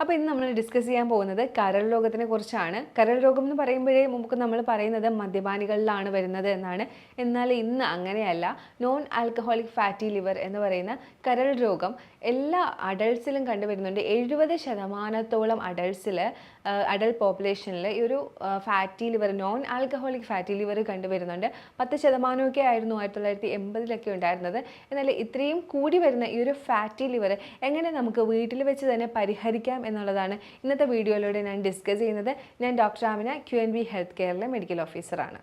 അപ്പോൾ ഇന്ന് നമ്മൾ ഡിസ്കസ് ചെയ്യാൻ പോകുന്നത് കരൾ രോഗത്തിനെ കുറിച്ചാണ്. കരൾ രോഗം എന്ന് പറയുമ്പോഴേ മുമ്പ് നമ്മൾ പറയുന്നത് മദ്യപാനികളിലാണ് വരുന്നത് എന്നാണ്. എന്നാൽ ഇന്ന് അങ്ങനെയല്ല. നോൺ ആൽക്കഹോളിക് ഫാറ്റി ലിവർ എന്ന് പറയുന്ന കരൾ രോഗം എല്ലാ അഡൾട്ട്സിലും കണ്ടുവരുന്നുണ്ട്. 70% അഡൾട്ട്സിൽ അഡൾട്ട് പോപ്പുലേഷനിൽ ഈ ഒരു fatty liver, non alcoholic fatty liver കണ്ടുവരുന്നുണ്ട്. 10% ആയിരുന്നു 1980 ഉണ്ടായിരുന്നത്. എന്നാൽ ഇത്രയും കൂടി വരുന്ന ഈ ഒരു ഫാറ്റി ലിവർ എങ്ങനെ നമുക്ക് വീട്ടിൽ വെച്ച് തന്നെ പരിഹരിക്കാം എന്നുള്ളതാണ് ഇന്നത്തെ വീഡിയോയിലൂടെ ഞാൻ ഡിസ്കസ് ചെയ്യുന്നത്. ഞാൻ ഡോക്ടർ ആമിന, QNB ഹെൽത്ത് കെയറിലെ മെഡിക്കൽ ഓഫീസറാണ്.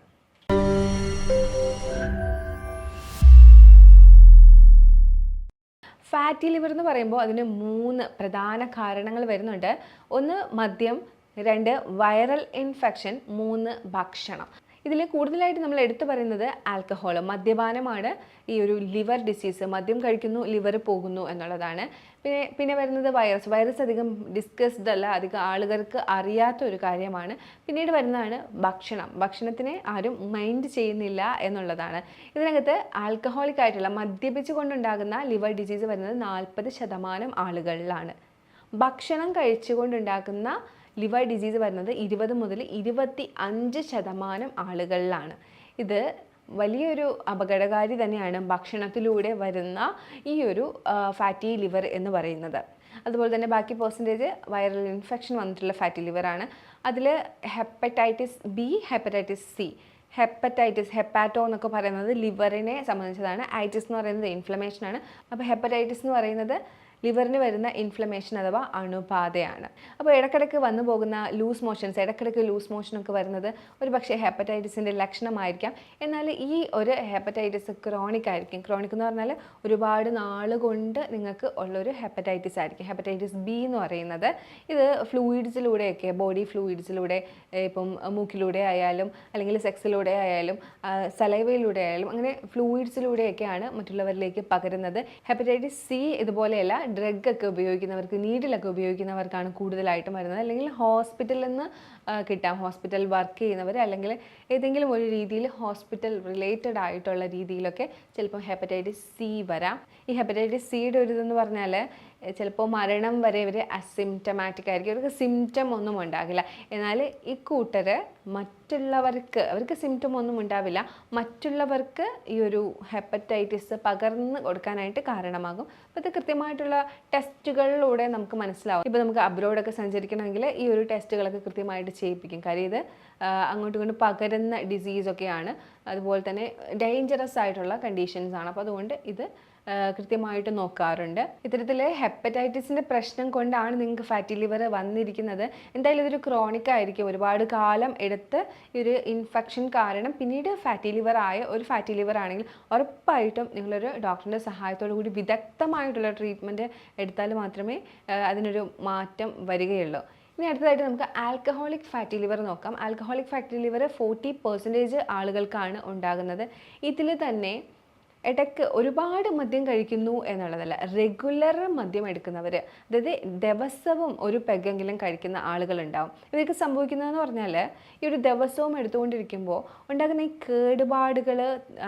ഫാറ്റി ലിവർ എന്ന് പറയുമ്പോൾ അതിന് 3 പ്രധാന കാരണങ്ങൾ വരുന്നുണ്ട്. 1 മദ്യം, 2 വൈറൽ ഇൻഫെക്ഷൻ, 3 ഭക്ഷണം. ഇതിൽ കൂടുതലായിട്ട് നമ്മൾ എടുത്തു പറയുന്നത് ആൽക്കഹോൾ, മദ്യപാനമാണ് ഈ ഒരു ലിവർ ഡിസീസ്. മദ്യം കഴിക്കുന്നു, ലിവർ പോകുന്നു എന്നുള്ളതാണ്. പിന്നെ വരുന്നത് വൈറസ് അധികം ഡിസ്കസ്ഡ് അല്ല, അധികം ആളുകൾക്ക് അറിയാത്ത ഒരു കാര്യമാണ്. പിന്നീട് വരുന്നതാണ് ഭക്ഷണത്തിനെ ആരും മൈൻഡ് ചെയ്യുന്നില്ല എന്നുള്ളതാണ്. ഇതിനകത്ത് ആൽക്കഹോളിക് ആയിട്ടുള്ള മദ്യപിച്ചു കൊണ്ടുണ്ടാകുന്ന ലിവർ ഡിസീസ് വരുന്നത് 40% ആളുകളിലാണ്. ഭക്ഷണം കഴിച്ചുകൊണ്ടുണ്ടാക്കുന്ന ലിവർ ഡിസീസ് വരുന്നത് 20 മുതൽ 25% ആളുകളിലാണ്. ഇത് വലിയൊരു അപകടകാരി തന്നെയാണ് ഭക്ഷണത്തിലൂടെ വരുന്ന ഈ ഒരു ഫാറ്റി ലിവർ എന്ന് പറയുന്നത്. അതുപോലെ തന്നെ ബാക്കി പെർസെൻറ്റേജ് വൈറൽ ഇൻഫെക്ഷൻ വന്നിട്ടുള്ള ഫാറ്റി ലിവറാണ്. അതിൽ hepatitis B, hepatitis C, hepato എന്നൊക്കെ പറയുന്നത് ലിവറിനെ സംബന്ധിച്ചതാണ്. ഐറ്റിസ് എന്ന് പറയുന്നത് ഇൻഫ്ലമേഷനാണ്. അപ്പോൾ ഹെപ്പറ്റൈറ്റിസ് എന്ന് പറയുന്നത് ലിവറിന് വരുന്ന ഇൻഫ്ലമേഷൻ അഥവാ അണുബാധയാണ്. അപ്പോൾ ഇടയ്ക്കിടയ്ക്ക് വന്നു പോകുന്ന ലൂസ് മോഷനൊക്കെ വരുന്നത് ഒരു പക്ഷേ ഹെപ്പറ്റൈറ്റിസിൻ്റെ ലക്ഷണമായിരിക്കാം. എന്നാൽ ഈ ഒരു ഹെപ്പറ്റൈറ്റിസ് ക്രോണിക് ആയിരിക്കും. ക്രോണിക് എന്ന് പറഞ്ഞാൽ ഒരുപാട് നാൾ കൊണ്ട് നിങ്ങൾക്ക് ഉള്ളൊരു ഹെപ്പറ്റൈറ്റിസ് ആയിരിക്കും. ഹെപ്പറ്റൈറ്റിസ് ബി എന്ന് പറയുന്നത് ഇത് ഫ്ലൂയിഡ്സിലൂടെയൊക്കെ, ബോഡി ഫ്ലൂയിഡ്സിലൂടെ, ഇപ്പം മൂക്കിലൂടെ ആയാലും അല്ലെങ്കിൽ സെക്സിലൂടെ ആയാലും സലൈവയിലൂടെ ആയാലും അങ്ങനെ ഫ്ലൂയിഡ്സിലൂടെയൊക്കെയാണ് മറ്റുള്ളവരിലേക്ക് പകരുന്നത്. ഹെപ്പറ്റൈറ്റിസ് സി ഇതുപോലെയല്ല, ഡ്രഗൊക്കെ ഉപയോഗിക്കുന്നവർക്ക്, നീഡിലൊക്കെ ഉപയോഗിക്കുന്നവർക്കാണ് കൂടുതലായിട്ടും വരുന്നത്. അല്ലെങ്കിൽ ഹോസ്പിറ്റലിൽ നിന്ന് കിട്ടാം. ഹോസ്പിറ്റൽ വർക്ക് ചെയ്യുന്നവർ അല്ലെങ്കിൽ ഏതെങ്കിലും ഒരു രീതിയിൽ ഹോസ്പിറ്റൽ റിലേറ്റഡ് ആയിട്ടുള്ള രീതിയിലൊക്കെ ചിലപ്പോൾ ഹെപ്പറ്റൈറ്റിസ് സി വരാം. ഈ ഹെപ്പറ്റൈറ്റിസ് സിയുടെ ഒരു ഇതെന്ന് പറഞ്ഞാൽ ചിലപ്പോൾ മരണം വരെ ഇവർ അസിംറ്റമാറ്റിക് ആയിരിക്കും. അവർക്ക് സിംറ്റം ഒന്നും ഉണ്ടാകില്ല. എന്നാൽ ഈ കൂട്ടർ അവർക്ക് സിംറ്റം ഒന്നും ഉണ്ടാവില്ല, മറ്റുള്ളവർക്ക് ഈ ഒരു ഹെപ്പറ്റൈറ്റിസ് പകർന്ന് കൊടുക്കാനായിട്ട് കാരണമാകും. അപ്പോൾ ഇത് കൃത്യമായിട്ടുള്ള ടെസ്റ്റുകളിലൂടെ നമുക്ക് മനസ്സിലാവും. ഇപ്പോൾ നമുക്ക് അബ്രോഡൊക്കെ സഞ്ചരിക്കണമെങ്കിൽ ഈ ഒരു ടെസ്റ്റുകളൊക്കെ കൃത്യമായിട്ട് ചെയ്യിപ്പിക്കും. കാര്യം ഇത് അങ്ങോട്ടും ഇങ്ങോട്ടും പകരുന്ന ഡിസീസൊക്കെയാണ്. അതുപോലെ തന്നെ ഡേഞ്ചറസ് ആയിട്ടുള്ള കണ്ടീഷൻസ് ആണ്. അപ്പോൾ അതുകൊണ്ട് ഇത് കൃത്യമായിട്ട് നോക്കാറുണ്ട്. ഇത്തരത്തിൽ ഹെപ്പറ്റൈറ്റിസിൻ്റെ പ്രശ്നം കൊണ്ടാണ് നിങ്ങൾക്ക് ഫാറ്റി ലിവർ വന്നിരിക്കുന്നത്. എന്തായാലും ഇതൊരു ക്രോണിക് ആയിരിക്കും. ഒരുപാട് കാലം എടുത്ത് ഈ ഒരു ഇൻഫെക്ഷൻ കാരണം പിന്നീട് ഫാറ്റി ലിവർ ആണെങ്കിൽ ഉറപ്പായിട്ടും നിങ്ങളൊരു ഡോക്ടറിൻ്റെ സഹായത്തോടു കൂടി വിദഗ്ധമായിട്ടുള്ള ട്രീറ്റ്മെൻറ്റ് എടുത്താൽ മാത്രമേ അതിനൊരു മാറ്റം വരികയുള്ളൂ. ഇനി അടുത്തതായിട്ട് നമുക്ക് ആൽക്കഹോളിക് ഫാറ്റി ലിവർ നോക്കാം. ആൽക്കഹോളിക് ഫാറ്റി ലിവർ 40% ആളുകൾക്കാണ് ഉണ്ടാകുന്നത്. ഇതിൽ തന്നെ ഇടയ്ക്ക് ഒരുപാട് മദ്യം കഴിക്കുന്നു എന്നുള്ളതല്ല, റെഗുലർ മദ്യം എടുക്കുന്നവർ, അതായത് ദിവസവും ഒരു പെഗ്ഗെങ്കിലും കഴിക്കുന്ന ആളുകളുണ്ടാവും. ഇതൊക്കെ സംഭവിക്കുന്നതെന്ന് പറഞ്ഞാൽ ഈ ഒരു ദിവസവും എടുത്തുകൊണ്ടിരിക്കുമ്പോൾ ഉണ്ടാകുന്ന ഈ കേടുപാടുകൾ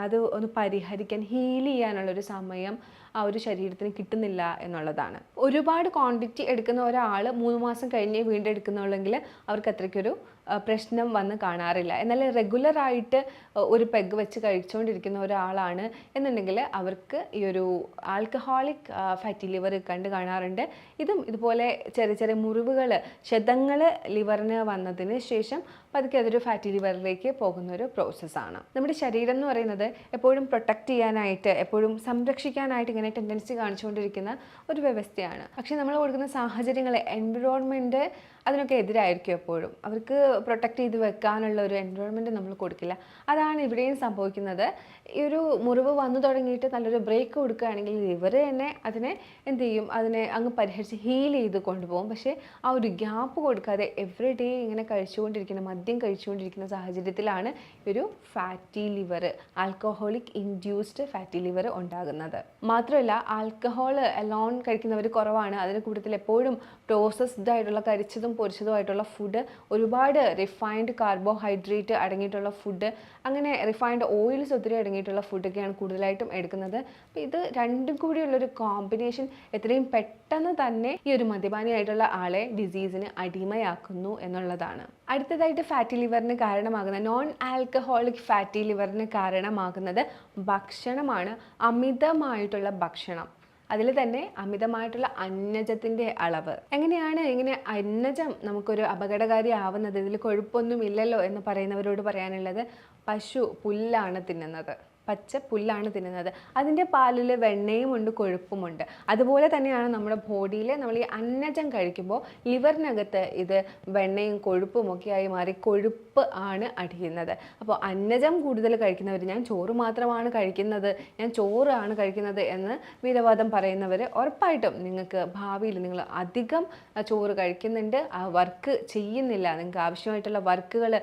അത് ഒന്ന് പരിഹരിക്കാൻ, ഹീൽ ചെയ്യാനുള്ളൊരു സമയം ആ ഒരു ശരീരത്തിന് കിട്ടുന്നില്ല എന്നുള്ളതാണ്. ഒരുപാട് ക്വാണ്ടിറ്റി എടുക്കുന്ന ഒരാൾ 3 മാസം കഴിഞ്ഞേ വീണ്ടും എടുക്കുന്നുള്ളെങ്കിൽ അവർക്ക് അത്രയ്ക്കൊരു പ്രശ്നം വന്ന് കാണാറില്ല. എന്നാൽ റെഗുലറായിട്ട് ഒരു പെഗ് വെച്ച് കഴിച്ചുകൊണ്ടിരിക്കുന്ന ഒരാളാണ് എന്നുണ്ടെങ്കിൽ അവർക്ക് ഈ ഒരു ആൽക്കഹോളിക് ഫാറ്റി ലിവർ കാണാറുണ്ട്. ഇതുപോലെ ചെറിയ ചെറിയ മുറിവുകൾ, ക്ഷതങ്ങൾ ലിവറിന് വന്നതിന് ശേഷം പതുക്കെ അതൊരു ഫാറ്റി ലിവറിലേക്ക് പോകുന്ന ഒരു പ്രോസസ്സാണ്. നമ്മുടെ ശരീരം എന്ന് പറയുന്നത് എപ്പോഴും പ്രൊട്ടക്റ്റ് ചെയ്യാനായിട്ട്, എപ്പോഴും സംരക്ഷിക്കാനായിട്ട് ഇങ്ങനെ ടെൻഡൻസി കാണിച്ചുകൊണ്ടിരിക്കുന്ന ഒരു വ്യവസ്ഥയാണ്. പക്ഷേ നമ്മൾ കൊടുക്കുന്ന സാഹചര്യങ്ങൾ, എൻവിറോൺമെൻറ്റ് അതിനൊക്കെ എതിരായിരിക്കും എപ്പോഴും. അവർക്ക് പ്രൊട്ടക്റ്റ് ചെയ്ത് വെക്കാനുള്ള ഒരു എൻവയോൺമെൻറ്റ് നമ്മൾ കൊടുക്കില്ല. അതാണ് ഇവിടെയും സംഭവിക്കുന്നത്. ഈ ഒരു മുറിവ് വന്നു തുടങ്ങിയിട്ട് നല്ലൊരു ബ്രേക്ക് കൊടുക്കുകയാണെങ്കിൽ ഇവർ തന്നെ അതിനെ എന്ത് ചെയ്യും, അതിനെ അങ്ങ് പരിഹരിച്ച് ഹീൽ ചെയ്ത് കൊണ്ടുപോകും. പക്ഷേ ആ ഒരു ഗ്യാപ്പ് കൊടുക്കാതെ എവറി ഡേ ഇങ്ങനെ മദ്യം കഴിച്ചുകൊണ്ടിരിക്കുന്ന സാഹചര്യത്തിലാണ് ഒരു fatty liver, alcoholic induced fatty liver ഉണ്ടാകുന്നത്. മാത്രം മാത്രമല്ല ആൽക്കഹോൾ അലോൺ കഴിക്കുന്നവർ കുറവാണ്. അതിന് കൂട്ടത്തിൽ എപ്പോഴും പ്രോസസ്ഡ് ആയിട്ടുള്ള കരിച്ചതും പൊരിച്ചതുമായിട്ടുള്ള ഫുഡ്, ഒരുപാട് റിഫൈൻഡ് കാർബോഹൈഡ്രേറ്റ് അടങ്ങിയിട്ടുള്ള ഫുഡ്, അങ്ങനെ റിഫൈൻഡ് ഓയിൽസ് ഒത്തിരി അടങ്ങിയിട്ടുള്ള ഫുഡൊക്കെയാണ് കൂടുതലായിട്ടും എടുക്കുന്നത്. അപ്പോൾ ഇത് രണ്ടും കൂടിയുള്ളൊരു കോമ്പിനേഷൻ എത്രയും പെട്ടെന്ന് തന്നെ ഈ ഒരു മദ്യപാനിയായിട്ടുള്ള ആളെ ഡിസീസിന് അടിമയാക്കുന്നു എന്നുള്ളതാണ്. അടുത്തതായിട്ട് ഫാറ്റി ലിവറിന് കാരണമാകുന്ന, നോൺ ആൽക്കഹോളിക് ഫാറ്റി ലിവറിന് കാരണമാകുന്നത് ഭക്ഷണമാണ്. അമിതമായിട്ടുള്ള ഭക്ഷണം, അതിൽ തന്നെ അമിതമായിട്ടുള്ള അന്നജത്തിൻ്റെ അളവ്. എങ്ങനെയാണ് ഇങ്ങനെ അന്നജം നമുക്കൊരു അപകടകാരി ആവുന്നത്? ഇതിൽ കൊഴുപ്പൊന്നും ഇല്ലല്ലോ എന്ന് പറയുന്നവരോട് പറയാനുള്ളത്, പശു പുല്ലാണ് തിന്നുന്നത്, പച്ച പുല്ലാണ് തിന്നുന്നത്. അതിൻ്റെ പാലിൽ വെണ്ണയും ഉണ്ട്, കൊഴുപ്പുമുണ്ട്. അതുപോലെ തന്നെയാണ് നമ്മുടെ ബോഡിയിൽ നമ്മൾ ഈ അന്നജം കഴിക്കുമ്പോൾ ലിവറിനകത്ത് ഇത് വെണ്ണയും കൊഴുപ്പും ഒക്കെ ആയി മാറി കൊഴുപ്പ് ആണ് അടിയുന്നത്. അപ്പോൾ അന്നജം കൂടുതൽ കഴിക്കുന്നവർ, ഞാൻ ചോറ് മാത്രമാണ് കഴിക്കുന്നത്, ഞാൻ ചോറാണ് കഴിക്കുന്നത് എന്ന് വീരവാദം പറയുന്നവർ, ഉറപ്പായിട്ടും നിങ്ങൾക്ക് ഭാവിയിൽ നിങ്ങൾ അധികം ചോറ് കഴിക്കുന്നുണ്ട്, ആ വർക്ക് ചെയ്യുന്നില്ല, നിങ്ങൾക്ക് ആവശ്യമായിട്ടുള്ള വർക്കുകൾ,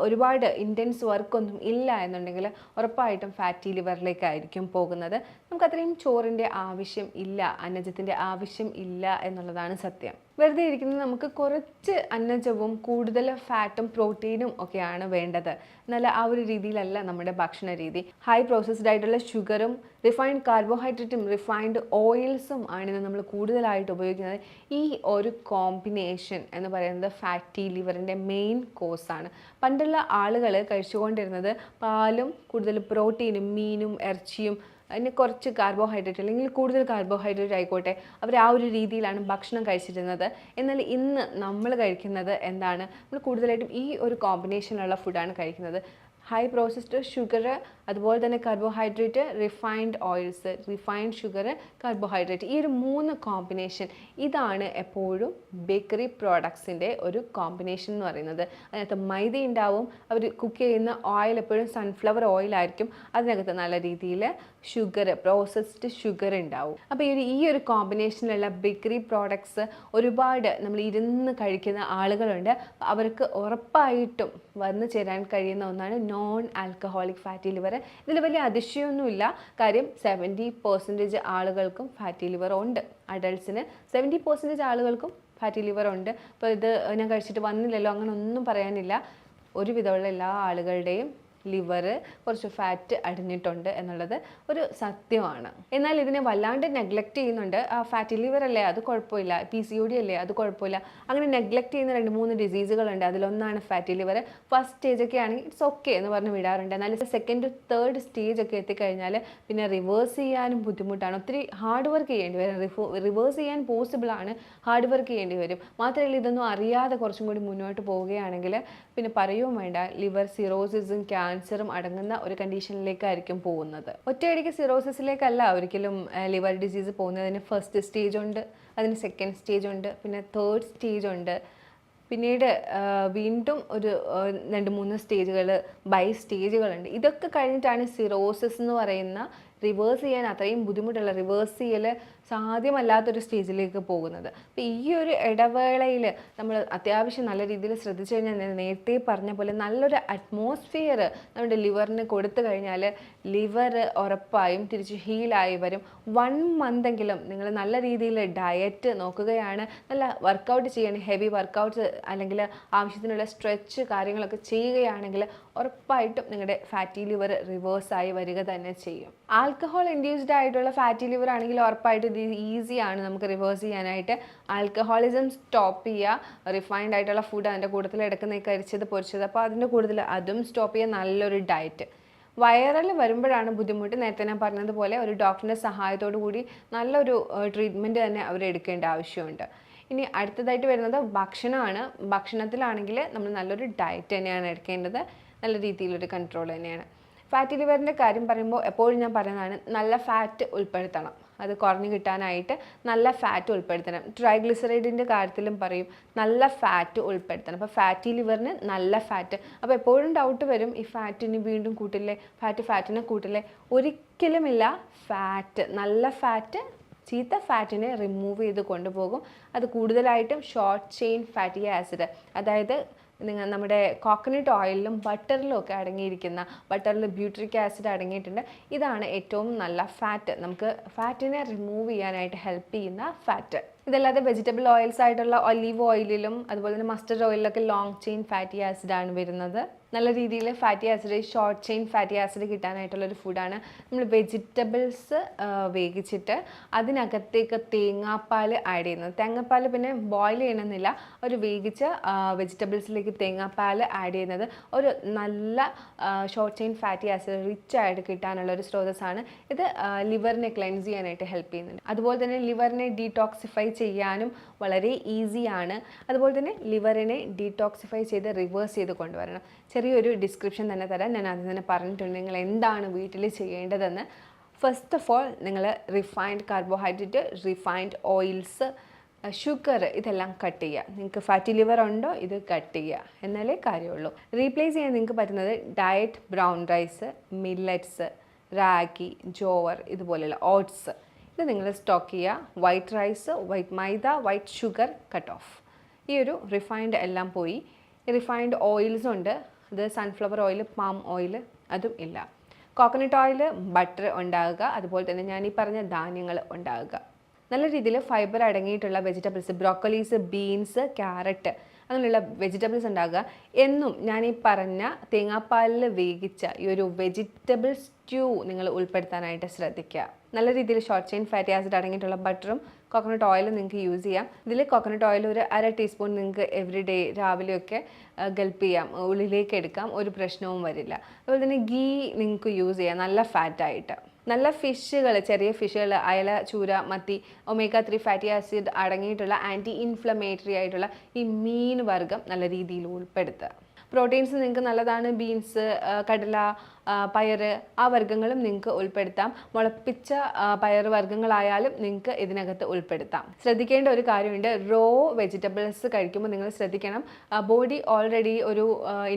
ഒരുപാട് ഇൻറ്റൻസ് വർക്കൊന്നും ഇല്ല എന്നുണ്ടെങ്കിൽ ഉറപ്പായിട്ടും ഫാറ്റി ലിവറിലേക്കായിരിക്കും പോകുന്നത്. നമുക്ക് അത്രയും ചോറിൻ്റെ ആവശ്യം ഇല്ല, അന്നജത്തിൻ്റെ ആവശ്യം ഇല്ല എന്നുള്ളതാണ് സത്യം. വെറുതെ ഇരിക്കുന്നത് നമുക്ക് കുറച്ച് അന്നജവും കൂടുതൽ ഫാറ്റും പ്രോട്ടീനും ഒക്കെയാണ് വേണ്ടത്. എന്നാൽ ആ ഒരു രീതിയിലല്ല നമ്മുടെ ഭക്ഷണ രീതി. ഹൈ പ്രോസസ്ഡ് ആയിട്ടുള്ള ഷുഗറും റിഫൈൻഡ് കാർബോഹൈഡ്രേറ്റും റിഫൈൻഡ് ഓയിൽസും ആണ് നമ്മൾ കൂടുതലായിട്ട് ഉപയോഗിക്കുന്നത്. ഈ ഒരു കോമ്പിനേഷൻ എന്ന് പറയുന്നത് ഫാറ്റി ലിവറിൻ്റെ മെയിൻ കോസാണ്. പണ്ടുള്ള ആളുകൾ കഴിച്ചുകൊണ്ടിരുന്നത് പാലും കൂടുതൽ പ്രോട്ടീനും മീനും ഇറച്ചിയും അതിന് കുറച്ച് കാർബോഹൈഡ്രേറ്റ് അല്ലെങ്കിൽ കൂടുതൽ കാർബോഹൈഡ്രേറ്റ് ആയിക്കോട്ടെ, അവർ ആ ഒരു രീതിയിലാണ് ഭക്ഷണം കഴിച്ചിരുന്നത്. എന്നാൽ ഇന്ന് നമ്മൾ കഴിക്കുന്നത് എന്താണ്? നമ്മൾ കൂടുതലായിട്ടും ഈ ഒരു കോമ്പിനേഷനിലുള്ള ഫുഡാണ് കഴിക്കുന്നത്. ഹൈ പ്രോസസ്ഡ് ഷുഗർ, അതുപോലെ തന്നെ carbohydrate, refined oils, refined sugar, carbohydrate, ഈ ഒരു 3 കോമ്പിനേഷൻ, ഇതാണ് എപ്പോഴും ബേക്കറി പ്രോഡക്ട്സിൻ്റെ ഒരു കോമ്പിനേഷൻ എന്ന് പറയുന്നത്. അതിനകത്ത് മൈദ ഉണ്ടാവും, അവർ കുക്ക് ചെയ്യുന്ന ഓയിൽ എപ്പോഴും സൺഫ്ലവർ ഓയിലായിരിക്കും, അതിനകത്ത് നല്ല രീതിയിൽ ഷുഗർ, പ്രോസസ്ഡ് ഷുഗർ ഉണ്ടാവും. അപ്പോൾ ഈ ഒരു കോമ്പിനേഷനിലുള്ള ബേക്കറി പ്രോഡക്ട്സ് ഒരുപാട് നമ്മൾ ഇരുന്ന് കഴിക്കുന്ന ആളുകളുണ്ട്. അവർക്ക് ഉറപ്പായിട്ടും വന്നു ചേരാൻ കഴിയുന്ന ഒന്നാണ് നോൺ ആൽക്കഹോളിക് ഫാറ്റി ലിവർ. ഇതിൽ വലിയ അതിശയമൊന്നുമില്ല. കാര്യം 70% ആളുകൾക്കും ഫാറ്റി ലിവർ ഉണ്ട്. അഡൾട്ട്സിന് 70% ആളുകൾക്കും ഫാറ്റി ലിവർ ഉണ്ട്. അപ്പോൾ ഇത് ഞാൻ കഴിച്ചിട്ട് വന്നില്ലല്ലോ അങ്ങനെ ഒന്നും പറയാനില്ല. ഒരുവിധമുള്ള എല്ലാ ആളുകളുടെയും ലിവർ കുറച്ച് ഫാറ്റ് അടിഞ്ഞിട്ടുണ്ട് എന്നുള്ളത് ഒരു സത്യമാണ്. എന്നാൽ ഇതിനെ വല്ലാണ്ട് നെഗ്ലക്റ്റ് ചെയ്യുന്നുണ്ട്. ഫാറ്റി ലിവർ അല്ലേ, അത് കുഴപ്പമില്ല, PCOD അല്ലേ, അത് കുഴപ്പമില്ല, അങ്ങനെ നെഗ്ലക്റ്റ് ചെയ്യുന്ന 2-3 ഡിസീസുകളുണ്ട്. അതിലൊന്നാണ് ഫാറ്റി ലിവർ. ഫസ്റ്റ് സ്റ്റേജൊക്കെ ആണെങ്കിൽ ഇറ്റ്സ് ഓക്കെ എന്ന് പറഞ്ഞ് വിടാറുണ്ട്. എന്നാൽ സെക്കൻഡ്, തേർഡ് സ്റ്റേജ് ഒക്കെ എത്തിക്കഴിഞ്ഞാൽ പിന്നെ റിവേഴ്സ് ചെയ്യാനും ബുദ്ധിമുട്ടാണ്. ഒത്തിരി ഹാർഡ് വർക്ക് ചെയ്യേണ്ടി വരും. റിവേഴ്സ് ചെയ്യാൻ പോസിബിളാണ്, ഹാർഡ് വർക്ക് ചെയ്യേണ്ടി വരും. മാത്രമല്ല ഇതൊന്നും അറിയാതെ കുറച്ചും കൂടി മുന്നോട്ട് പോവുകയാണെങ്കിൽ പിന്നെ പറയുകയും വേണ്ട, ലിവർ സിറോസിസും ക്യാൻസറും അടങ്ങുന്ന ഒരു കണ്ടീഷനിലേക്കായിരിക്കും പോകുന്നത്. ഒറ്റയടിക്ക് സിറോസിസിലേക്കല്ല ഒരിക്കലും ലിവർ ഡിസീസ് പോകുന്നതിന് ഫസ്റ്റ് സ്റ്റേജ് ഉണ്ട്, അതിന് സെക്കൻഡ് സ്റ്റേജ് ഉണ്ട്, പിന്നെ തേർഡ് സ്റ്റേജ് ഉണ്ട്, പിന്നീട് വീണ്ടും ഒരു 2-3 സ്റ്റേജുകൾ, ബൈ സ്റ്റേജുകളുണ്ട്. ഇതൊക്കെ കഴിഞ്ഞിട്ടാണ് സിറോസിസ് എന്ന് പറയുന്ന റിവേഴ്സ് ചെയ്യാൻ അത്രയും ബുദ്ധിമുട്ടുള്ള, റിവേഴ്സ് ചെയ്യൽ സാധ്യമല്ലാത്തൊരു സ്റ്റേജിലേക്ക് പോകുന്നത്. അപ്പോൾ ഈ ഒരു ഇടവേളയിൽ നമ്മൾ അത്യാവശ്യം നല്ല രീതിയിൽ ശ്രദ്ധിച്ചു കഴിഞ്ഞാൽ, നേരത്തെ പറഞ്ഞ പോലെ നല്ലൊരു അറ്റ്മോസ്ഫിയർ നമ്മുടെ ലിവറിന് കൊടുത്തു കഴിഞ്ഞാൽ ലിവർ ഉറപ്പായും തിരിച്ച് ഹീലായി വരും. 1 മന്തെങ്കിലും നിങ്ങൾ നല്ല രീതിയിൽ ഡയറ്റ് നോക്കുകയാണ്, നല്ല വർക്കൗട്ട് ചെയ്യണം, ഹെവി വർക്കൗട്ട്സ് അല്ലെങ്കിൽ ആവശ്യത്തിനുള്ള സ്ട്രെച്ച് കാര്യങ്ങളൊക്കെ ചെയ്യുകയാണെങ്കിൽ ഉറപ്പായിട്ടും നിങ്ങളുടെ ഫാറ്റി ലിവർ റിവേഴ്സായി വരിക തന്നെ ചെയ്യും. ആൽക്കഹോൾ ഇൻഡ്യൂസ്ഡ് ആയിട്ടുള്ള ഫാറ്റി ലിവർ ആണെങ്കിൽ ഉറപ്പായിട്ടും ഇത് ഈസിയാണ് നമുക്ക് റിവേഴ്സ് ചെയ്യാനായിട്ട്. ആൽക്കഹോളിസം സ്റ്റോപ്പ് ചെയ്യുക, റിഫൈൻഡ് ആയിട്ടുള്ള ഫുഡ് അതിൻ്റെ കൂട്ടത്തിൽ എടുക്കുന്ന കരിച്ചത് പൊരിച്ചത്, അപ്പോൾ അതിൻ്റെ കൂടുതൽ അതും സ്റ്റോപ്പ് ചെയ്യുക, നല്ലൊരു ഡയറ്റ്. വൈറൽ വരുമ്പോഴാണ് ബുദ്ധിമുട്ട്. നേരത്തെ ഞാൻ പറഞ്ഞതുപോലെ ഒരു ഡോക്ടറിൻ്റെ സഹായത്തോടു കൂടി നല്ലൊരു ട്രീറ്റ്മെൻറ്റ് തന്നെ അവർ എടുക്കേണ്ട ആവശ്യമുണ്ട്. ഇനി അടുത്തതായിട്ട് വരുന്നത് ഭക്ഷണമാണ്. ഭക്ഷണത്തിലാണെങ്കിൽ നമ്മൾ നല്ലൊരു ഡയറ്റ് തന്നെയാണ് എടുക്കേണ്ടത്, നല്ല രീതിയിലൊരു കൺട്രോൾ തന്നെയാണ്. ഫാറ്റി ലിവറിൻ്റെ കാര്യം പറയുമ്പോൾ എപ്പോഴും ഞാൻ പറയുന്നതാണ്, നല്ല ഫാറ്റ് ഉൾപ്പെടുത്തണം. അത് കുറഞ്ഞു കിട്ടാനായിട്ട് നല്ല ഫാറ്റ് ഉൾപ്പെടുത്തണം. ട്രൈഗ്ലിസറൈഡിൻ്റെ കാര്യത്തിലും പറയും നല്ല ഫാറ്റ് ഉൾപ്പെടുത്തണം. അപ്പോൾ ഫാറ്റി ലിവറിന് നല്ല ഫാറ്റ്. അപ്പോൾ എപ്പോഴും ഡൗട്ട് വരും, ഈ ഫാറ്റിന് വീണ്ടും കൂട്ടില്ലേ, ഫാറ്റിനെ കൂട്ടില്ലേ? ഒരിക്കലുമില്ല. ഫാറ്റ്, നല്ല ഫാറ്റ് ചീത്ത ഫാറ്റിനെ റിമൂവ് ചെയ്ത് കൊണ്ടുപോകും. അത് കൂടുതലായിട്ടും ഷോർട്ട് ചെയിൻ ഫാറ്റി ആസിഡ്, അതായത് നമ്മുടെ കോക്കനട്ട് ഓയിലിലും ബട്ടറിലും ഒക്കെ അടങ്ങിയിരിക്കുന്ന, ബട്ടറിൽ ബ്യൂട്രിക് ആസിഡ് അടങ്ങിയിട്ടുണ്ട്. ഇതാണ് ഏറ്റവും നല്ല ഫാറ്റ്, നമുക്ക് ഫാറ്റിനെ റിമൂവ് ചെയ്യാനായിട്ട് ഹെൽപ്പ് ചെയ്യുന്ന ഫാറ്റ്. ഇതല്ലാതെ വെജിറ്റബിൾ ഓയിൽസ് ആയിട്ടുള്ള ഒലീവ് ഓയിലിലും അതുപോലെ തന്നെ മസ്റ്റർഡ് ഓയിലിലൊക്കെ ലോങ് ചെയിൻ ഫാറ്റി ആസിഡ് ആണ് വരുന്നത്. നല്ല രീതിയിൽ fatty acid, short chain fatty acid കിട്ടാനായിട്ടുള്ളൊരു ഫുഡാണ് നമ്മൾ വെജിറ്റബിൾസ് വേവിച്ചിട്ട് അതിനകത്തേക്ക് തേങ്ങാപ്പാൽ ആഡ് ചെയ്യുന്നത്. തേങ്ങാപ്പാൽ പിന്നെ ബോയിൽ ചെയ്യണമെന്നില്ല, ഒരു വേവിച്ച വെജിറ്റബിൾസിലേക്ക് തേങ്ങാപ്പാൽ ആഡ് ചെയ്യുന്നത് ഒരു നല്ല short chain fatty acid rich ആയിട്ട് കിട്ടാനുള്ള ഒരു സ്രോതസ്സാണ്. ഇത് ലിവറിനെ ക്ലെൻസ് ചെയ്യാനായിട്ട് ഹെൽപ്പ് ചെയ്യുന്നുണ്ട്. അതുപോലെ തന്നെ ലിവറിനെ ഡീടോക്സിഫൈ ചെയ്യാനും വളരെ ഈസിയാണ്. അതുപോലെ തന്നെ ലിവറിനെ ഡീടോക്സിഫൈ ചെയ്ത് റിവേഴ്സ് ചെയ്ത് കൊണ്ടുവരണം. ചെറിയൊരു ഡിസ്ക്രിപ്ഷൻ തന്നെ തരാം. ഞാൻ ആദ്യം തന്നെ പറഞ്ഞിട്ടുണ്ട് നിങ്ങൾ എന്താണ് വീട്ടിൽ ചെയ്യേണ്ടതെന്ന്. ഫസ്റ്റ് ഓഫ് ഓൾ നിങ്ങൾ refined carbohydrate, refined oils, sugar ഇതെല്ലാം കട്ട് ചെയ്യുക. നിങ്ങൾക്ക് ഫാറ്റി ലിവർ ഉണ്ടോ ഇത് കട്ട് ചെയ്യുക, എന്നാലേ കാര്യമുള്ളൂ. റീപ്ലേസ് ചെയ്യാൻ നിങ്ങൾക്ക് പറ്റുന്നത് diet brown rice, millets, ragi, jowar ഇതുപോലെയുള്ള ഓട്സ് ഇത് നിങ്ങൾ സ്റ്റോക്ക് ചെയ്യുക. White rice, white maida, white sugar cut off. ഈ ഒരു റിഫൈൻഡ് എല്ലാം പോയി. റിഫൈൻഡ് ഓയിൽസും ഉണ്ട്, അത് സൺഫ്ലവർ ഓയിൽ, പാം ഓയിൽ അതും ഇല്ല. കോക്കനട്ട് ഓയിൽ, ബട്ടർ ഉണ്ടാകുക. അതുപോലെ തന്നെ ഞാൻ ഈ പറഞ്ഞ ധാന്യങ്ങൾ ഉണ്ടാകുക. നല്ല രീതിയിൽ ഫൈബർ അടങ്ങിയിട്ടുള്ള വെജിറ്റബിൾസ്, ബ്രോക്കോളീസ്, ബീൻസ്, ക്യാരറ്റ് അങ്ങനെയുള്ള വെജിറ്റബിൾസ് ഉണ്ടാകുക. എന്നും ഞാൻ ഈ പറഞ്ഞ തേങ്ങാപ്പാലിൽ വേവിച്ച ഈ ഒരു വെജിറ്റബിൾ സ്റ്റ്യൂ നിങ്ങൾ ഉൾപ്പെടുത്താനായിട്ട് ശ്രദ്ധിക്കുക. നല്ല രീതിയിൽ ഷോർട്ട് ചെയിൻ ഫാറ്റി ആസിഡ് അടങ്ങിയിട്ടുള്ള ബട്ടറും കോക്കനട്ട് ഓയിലും നിങ്ങൾക്ക് യൂസ് ചെയ്യാം. ഇതിൽ കോക്കനട്ട് ഓയിൽ ഒരു 1/2 ടീസ്പൂൺ നിങ്ങൾക്ക് എവറി ഡേ രാവിലെയൊക്കെ ഗൾപ്പ് ചെയ്യാം, ഉള്ളിലേക്ക് എടുക്കാം, ഒരു പ്രശ്നവും വരില്ല. അതുപോലെ തന്നെ ഗീ നിങ്ങൾക്ക് യൂസ് ചെയ്യാം നല്ല ഫാറ്റായിട്ട്. നല്ല ഫിഷുകൾ, ചെറിയ ഫിഷുകൾ, അയല, ചൂര, മത്തി, ഒമേഗ 3 ഫാറ്റി ആസിഡ് അടങ്ങിയിട്ടുള്ള ആൻറ്റി ഇൻഫ്ലമേറ്ററി ആയിട്ടുള്ള ഈ മീൻ വർഗ്ഗം നല്ല രീതിയിൽ ഉൾപ്പെടുത്തുക. പ്രോട്ടീൻസ് നിങ്ങൾക്ക് നല്ലതാണ്. ബീൻസ്, കടല, പയർ ആ വർഗ്ഗങ്ങളും നിങ്ങൾക്ക് ഉൾപ്പെടുത്താം. മുളപ്പിച്ച പയർ വർഗ്ഗങ്ങളായാലും നിങ്ങൾക്ക് ഇതിനകത്ത് ഉൾപ്പെടുത്താം. ശ്രദ്ധിക്കേണ്ട ഒരു കാര്യമുണ്ട്, റോ വെജിറ്റബിൾസ് കഴിക്കുമ്പോൾ നിങ്ങൾ ശ്രദ്ധിക്കണം. ബോഡി ഓൾറെഡി ഒരു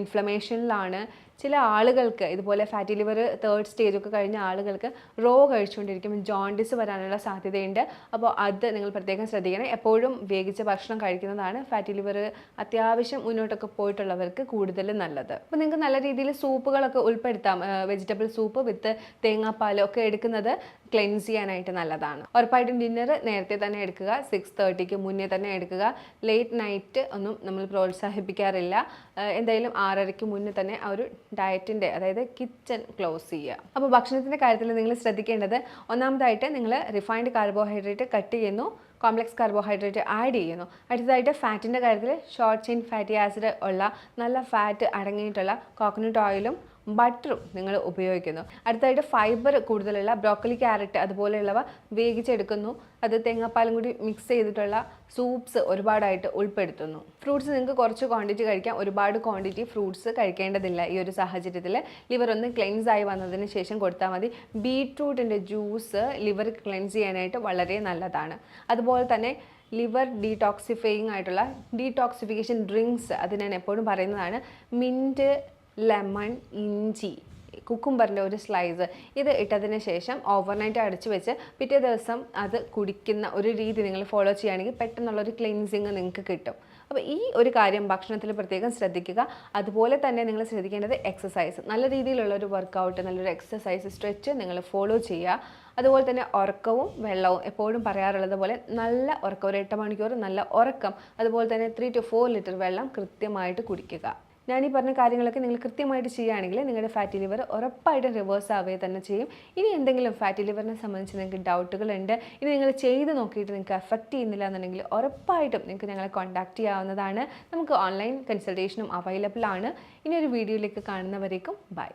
ഇൻഫ്ലമേഷനിലാണ്. ചില ആളുകൾക്ക് ഇതുപോലെ ഫാറ്റി ലിവർ 3rd സ്റ്റേജൊക്കെ കഴിഞ്ഞ ആളുകൾക്ക് റോ കഴിച്ചുകൊണ്ടിരിക്കുമ്പോൾ ജോണ്ടിസ് വരാനുള്ള സാധ്യതയുണ്ട്. അപ്പോൾ അത് നിങ്ങൾ പ്രത്യേകം ശ്രദ്ധിക്കണം. എപ്പോഴും വേവിച്ച ഭക്ഷണം കഴിക്കുന്നതാണ് ഫാറ്റി ലിവർ അത്യാവശ്യം മുന്നോട്ടൊക്കെ പോയിട്ടുള്ളവർക്ക് കൂടുതൽ നല്ലത്. അപ്പോൾ നിങ്ങൾക്ക് നല്ല രീതിയിൽ സൂപ്പുകളൊക്കെ ഉൾപ്പെടുത്താം. വെജിറ്റബിൾ സൂപ്പ് വിത്ത് തേങ്ങാപ്പാൽ ഒക്കെ എടുക്കുന്നത് ക്ലെൻസ് ചെയ്യാനായിട്ട് നല്ലതാണ്. ഉറപ്പായിട്ടും ഡിന്നർ നേരത്തെ തന്നെ എടുക്കുക, 6:30ക്ക് മുന്നേ തന്നെ എടുക്കുക. ലേറ്റ് നൈറ്റ് ഒന്നും നമ്മൾ പ്രോത്സാഹിപ്പിക്കാറില്ല. എന്തായാലും 6:30ക്ക് മുന്നേ തന്നെ ആ ഒരു ഡയറ്റിൻ്റെ, അതായത് കിച്ചൺ ക്ലോസ് ചെയ്യുക. അപ്പോൾ ഭക്ഷണത്തിൻ്റെ കാര്യത്തിൽ നിങ്ങൾ ശ്രദ്ധിക്കേണ്ടത്, ഒന്നാമതായിട്ട് നിങ്ങൾ റിഫൈൻഡ് കാർബോഹൈഡ്രേറ്റ് കട്ട് ചെയ്യുന്നു, കോംപ്ലക്സ് കാർബോഹൈഡ്രേറ്റ് ആഡ് ചെയ്യുന്നു. അടുത്തതായിട്ട് ഫാറ്റിൻ്റെ കാര്യത്തിൽ ഷോർട്ട് ചെയിൻ ഫാറ്റി ആസിഡ് ഉള്ള നല്ല ഫാറ്റ് അടങ്ങിയിട്ടുള്ള കോക്കനട്ട് ഓയിലും ബട്ടറും നിങ്ങൾ ഉപയോഗിക്കുന്നു. അടുത്തായിട്ട് ഫൈബർ കൂടുതലുള്ള ബ്രോക്കലി, ക്യാരറ്റ് അതുപോലെയുള്ളവ വേവിച്ചെടുക്കുന്നു. അത് തേങ്ങാപ്പാലും കൂടി മിക്സ് ചെയ്തിട്ടുള്ള സൂപ്സ് ഒരുപാടായിട്ട് ഉൾപ്പെടുത്തുന്നു. ഫ്രൂട്ട്സ് നിങ്ങൾക്ക് കുറച്ച് ക്വാണ്ടിറ്റി കഴിക്കാം, ഒരുപാട് ക്വാണ്ടിറ്റി ഫ്രൂട്ട്സ് കഴിക്കേണ്ടതില്ല. ഈ ഒരു സാഹചര്യത്തിൽ ലിവർ ഒന്ന് ക്ലെൻസ് ആയി വന്നതിന് ശേഷം കൊടുത്താൽ മതി. ബീട്രൂട്ടിൻ്റെ ജ്യൂസ് ലിവർ ക്ലെൻസ് ചെയ്യാനായിട്ട് വളരെ നല്ലതാണ്. അതുപോലെ തന്നെ ലിവർ ഡീടോക്സിഫൈയിങ് ആയിട്ടുള്ള ഡീടോക്സിഫിക്കേഷൻ ഡ്രിങ്ക്സ് അത് ഞാൻ എപ്പോഴും പറയുന്നതാണ്. മിൻറ്റ്, ലെമൺ, ഇഞ്ചി, കുക്കുംബറിൻ്റെ ഒരു സ്ലൈസ് ഇത് ഇട്ടതിന് ശേഷം ഓവർനൈറ്റ് അടച്ചു വെച്ച് പിറ്റേ ദിവസം അത് കുടിക്കുന്ന ഒരു രീതി നിങ്ങൾ ഫോളോ ചെയ്യുകയാണെങ്കിൽ പെട്ടെന്നുള്ളൊരു ക്ലെൻസിങ് നിങ്ങൾക്ക് കിട്ടും. അപ്പോൾ ഈ ഒരു കാര്യം ഭക്ഷണത്തിൽ പ്രത്യേകം ശ്രദ്ധിക്കുക. അതുപോലെ തന്നെ നിങ്ങൾ ശ്രദ്ധിക്കേണ്ടത് എക്സസൈസ്, നല്ല രീതിയിലുള്ള ഒരു വർക്കൗട്ട്, നല്ലൊരു എക്സസൈസ്, സ്ട്രെച്ച് നിങ്ങൾ ഫോളോ ചെയ്യുക. അതുപോലെ തന്നെ ഉറക്കവും വെള്ളവും എപ്പോഴും പറയാറുള്ളത് പോലെ നല്ല ഉറക്കം, ഒരു 8 മണിക്കൂർ നല്ല ഉറക്കം, അതുപോലെ തന്നെ 3 to 4 ലിറ്റർ വെള്ളം കൃത്യമായിട്ട് കുടിക്കുക. ഞാൻ ഈ പറഞ്ഞ കാര്യങ്ങളൊക്കെ നിങ്ങൾ കൃത്യമായിട്ട് ചെയ്യുകയാണെങ്കിൽ നിങ്ങളുടെ ഫാറ്റി ലിവർ ഉറപ്പായിട്ടും റിവേഴ്സ് ആവുകയും തന്നെ ചെയ്യും. ഇനി എന്തെങ്കിലും ഫാറ്റി ലിവറിനെ സംബന്ധിച്ച് നിങ്ങൾക്ക് ഡൗട്ടുകളുണ്ട്, ഇനി നിങ്ങൾ ചെയ്ത് നോക്കിയിട്ട് നിങ്ങൾക്ക് എഫക്റ്റ് ചെയ്യുന്നില്ല എന്നുണ്ടെങ്കിൽ ഉറപ്പായിട്ടും നിങ്ങൾക്ക് ഞങ്ങളെ കോൺടാക്റ്റ് ചെയ്യാവുന്നതാണ്. നമുക്ക് ഓൺലൈൻ കൺസൾട്ടേഷനും അവൈലബിൾ ആണ്. ഇനി ഒരു വീഡിയോയിലേക്ക് കാണുന്നവരേക്കും ബൈ.